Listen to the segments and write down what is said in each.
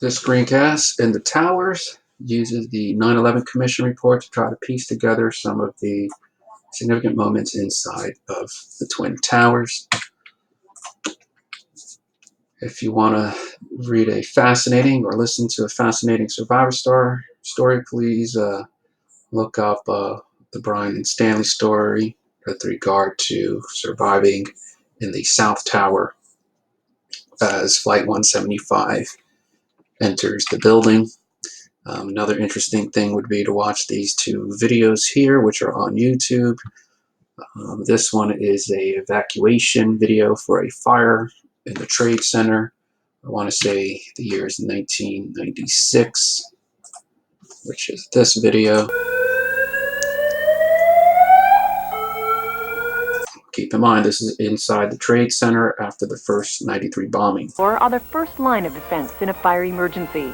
This screencast in the towers uses the 9/11 Commission report to try to piece together some of the significant moments inside of the Twin Towers. If you want to read a fascinating or listen to a fascinating survivor story, please look up the Brian and Stanley story with regard to surviving in the South Tower as Flight 175 enters the building. Another interesting thing would be to watch these two videos here, which are on YouTube. This one is a evacuation video for a fire in the Trade Center. I want to say the year is 1996, which is this video. Keep in mind, this is inside the Trade Center after the first 93 bombing. Or are the first line of defense in a fire emergency.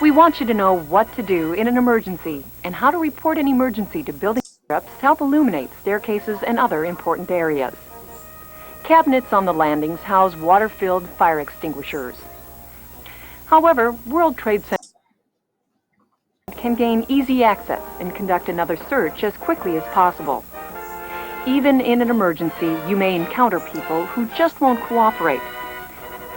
We want you to know what to do in an emergency and how to report an emergency to building reps to help illuminate staircases and other important areas. Cabinets on the landings house water-filled fire extinguishers. However, World Trade Center can gain easy access and conduct another search as quickly as possible. Even in an emergency, you may encounter people who just won't cooperate.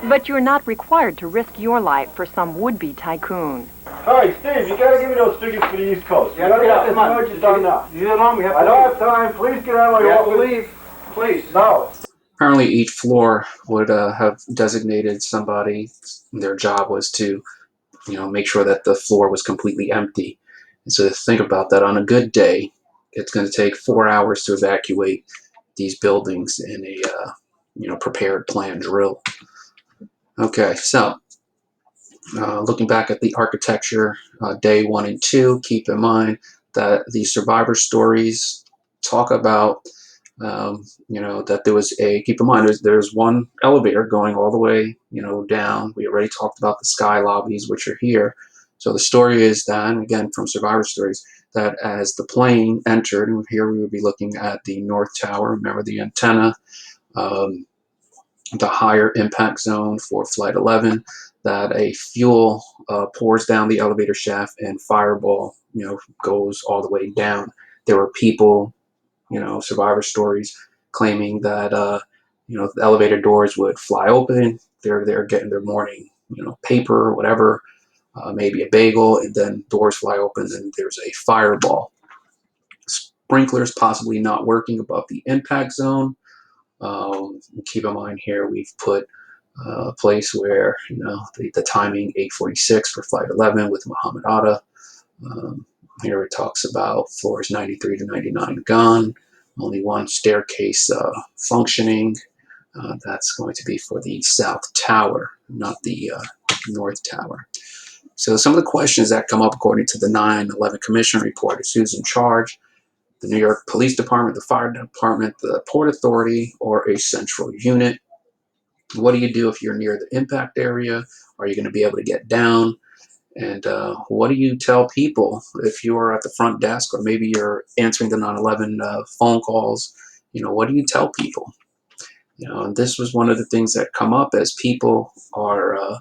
But you're not required to risk your life for some would-be tycoon. All right, Steve, you gotta give me those tickets for the East Coast. Yeah, no, this emergency done now. You know, we have to I don't have time. Please get out of my office. leave. Please. No. Apparently each floor would have designated somebody. Their job was to, make sure that the floor was completely empty. And so think about that. On a good day, it's going to take 4 hours to evacuate these buildings in a, prepared plan drill. Okay, so looking back at the architecture, day 1 and 2, keep in mind that the survivor stories talk about, that there was keep in mind, there's one elevator going all the way, down. We already talked about the sky lobbies, which are here. So the story is that, and again, from survivor stories, that as the plane entered, and here we would be looking at the North Tower, remember the antenna, the higher impact zone for Flight 11, that a fuel pours down the elevator shaft and fireball, goes all the way down. There were people, survivor stories claiming that, the elevator doors would fly open. They're getting their morning, paper or whatever, maybe a bagel, and then doors fly open and there's a fireball. Sprinklers possibly not working above the impact zone. Keep in mind here we've put a place where the timing 8:46 for Flight 11 with Muhammad Atta. Here it talks about floors 93 to 99 gone, only one staircase functioning. That's going to be for the South Tower, not the North Tower. So some of the questions that come up according to the 9/11 Commission report is who's in charge: the New York Police Department, the Fire Department, the Port Authority, or a central unit. What do you do if you're near the impact area? Are you going to be able to get down? And what do you tell people if you're at the front desk, or maybe you're answering the 9/11 phone calls? What do you tell people? And this was one of the things that come up as people are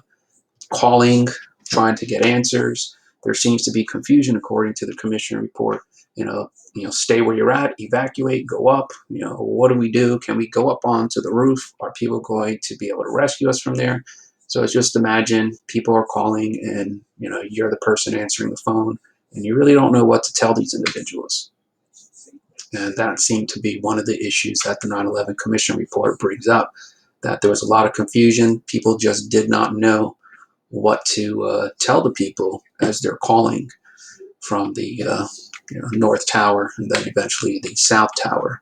calling, trying to get answers. There seems to be confusion according to the commission report. Stay where you're at, evacuate, go up. What do we do? Can we go up onto the roof? Are people going to be able to rescue us from there? So it's just imagine people are calling and, you're the person answering the phone and you really don't know what to tell these individuals. And that seemed to be one of the issues that the 9/11 Commission report brings up, that there was a lot of confusion. People just did not know what to tell the people as they're calling from the North Tower and then eventually the South Tower.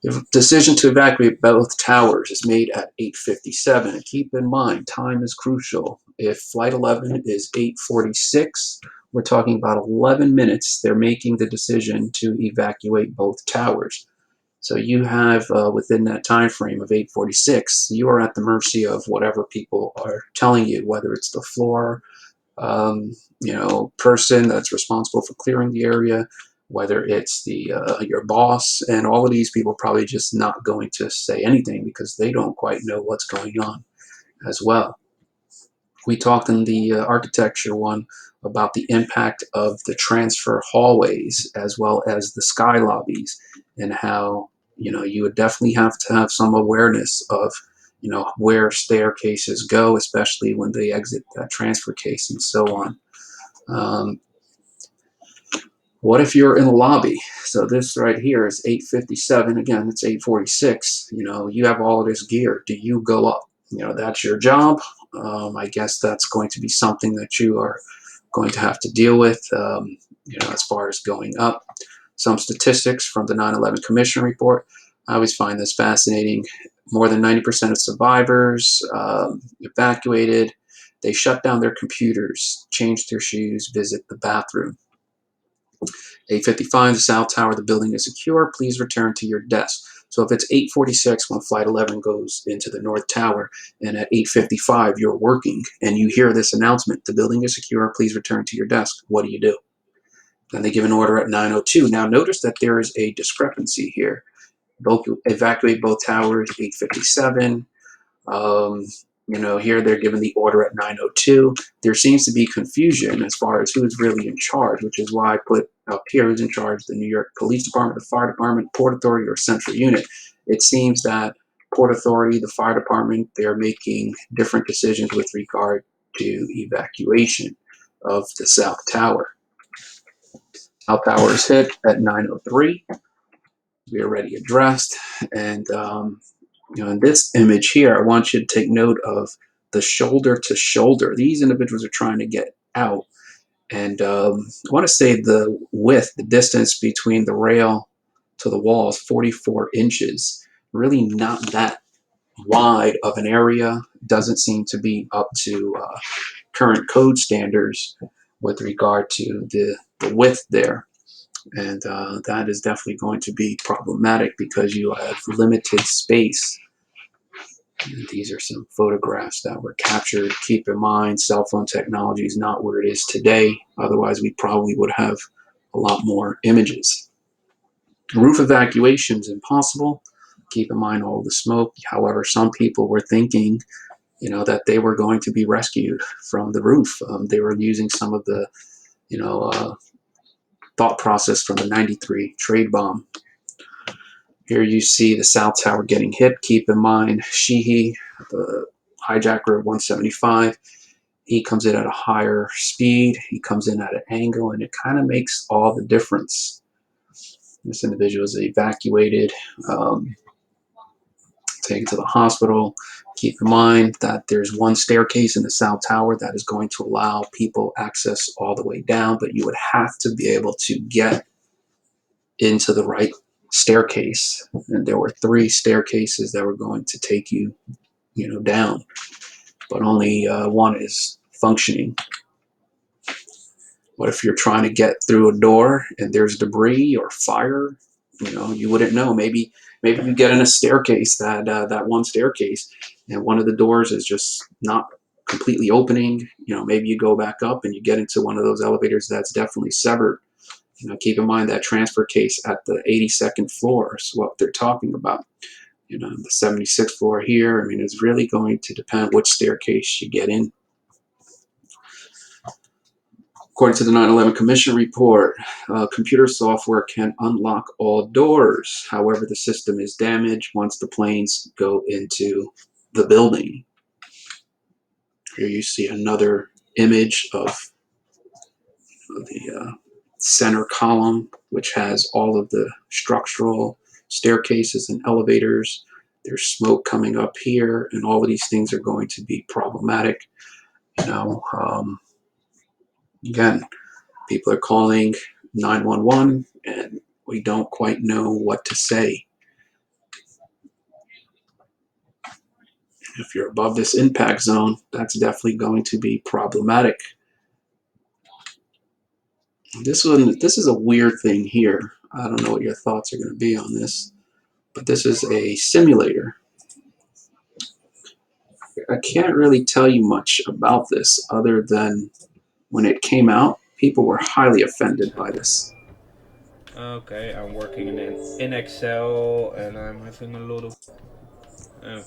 The decision to evacuate both towers is made at 8:57. Keep in mind, time is crucial. If Flight 11 is 8:46, we're talking about 11 minutes. They're making the decision to evacuate both towers. So you have, within that time frame of 8:46, you are at the mercy of whatever people are telling you, whether it's the floor, person that's responsible for clearing the area, whether it's the your boss, and all of these people probably just not going to say anything because they don't quite know what's going on as well. We talked in the architecture one about the impact of the transfer hallways as well as the sky lobbies, and how you would definitely have to have some awareness of where staircases go, especially when they exit that transfer case and so on. Um, what if you're in the lobby? So this right here is 857. Again, it's 846. You have all of this gear. Do you go up? That's your job. I guess that's going to be something that you are going to have to deal with, as far as going up. Some statistics from the 9/11 Commission report. I always find this fascinating. More than 90% of survivors evacuated. They shut down their computers, changed their shoes, visit the bathroom. 8:55, the South Tower of the building is secure. Please return to your desk. So if it's 8:46 when Flight 11 goes into the North Tower, and at 8:55 you're working and you hear this announcement, the building is secure, please return to your desk, what do? Then they give an order at 9:02. Now notice that there is a discrepancy here. Evacuate both towers, 8:57. Um, here they're given the order at 9:02. There seems to be confusion as far as who's really in charge, which is why I put up here who's in charge: the New York Police Department, the Fire Department, Port Authority, or Central Unit. It seems that Port Authority, the Fire Department, they're making different decisions with regard to evacuation of the South Tower. South Tower is hit at 9:03. We are already addressed, and in this image here, I want you to take note of the shoulder to shoulder. These individuals are trying to get out. And I want to say the width, the distance between the rail to the wall is 44 inches. Really not that wide of an area. Doesn't seem to be up to current code standards with regard to the width there. And that is definitely going to be problematic because you have limited space. And these are some photographs that were captured. Keep in mind, cell phone technology is not where it is today. Otherwise, we probably would have a lot more images. Roof evacuation is impossible. Keep in mind all the smoke. However, some people were thinking, that they were going to be rescued from the roof. They were using some of the, thought process from the '93 trade bomb. Here you see the South Tower getting hit. Keep in mind, Sheehy, the hijacker of 175, he comes in at a higher speed. He comes in at an angle, and it kind of makes all the difference. This individual is evacuated, taken to the hospital. Keep in mind that there's one staircase in the South Tower that is going to allow people access all the way down, but you would have to be able to get into the right staircase. And there were 3 staircases that were going to take you, down, but only one is functioning. What if you're trying to get through a door and there's debris or fire? You wouldn't know. Maybe you get in a staircase, that one staircase, and one of the doors is just not completely opening. Maybe you go back up and you get into one of those elevators that's definitely severed. Keep in mind that transfer case at the 82nd floor is what they're talking about. The 76th floor here. I mean, it's really going to depend which staircase you get in. According to the 9/11 Commission report, computer software can unlock all doors. However, the system is damaged once the planes go into the building. Here you see another image of the center column, which has all of the structural staircases and elevators. There's smoke coming up here, and all of these things are going to be problematic. Again, people are calling 911, and we don't quite know what to say. If you're above this impact zone, that's definitely going to be problematic. This is a weird thing here. I don't know what your thoughts are going to be on this, but this is a simulator. I can't really tell you much about this other than when it came out, people were highly offended by this. Okay, I'm working in Excel and I'm having a lot of. Uh,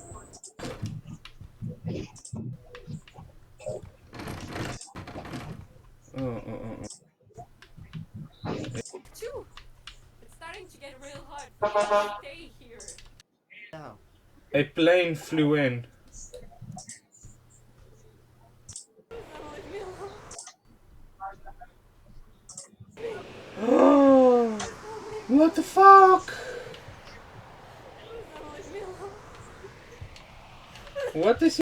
Oh. Too. It's starting to get real hard for me to stay here. Now. A plane flew in. Who's gonna leave me alone? What the fuck? Who's gonna leave me alone? What is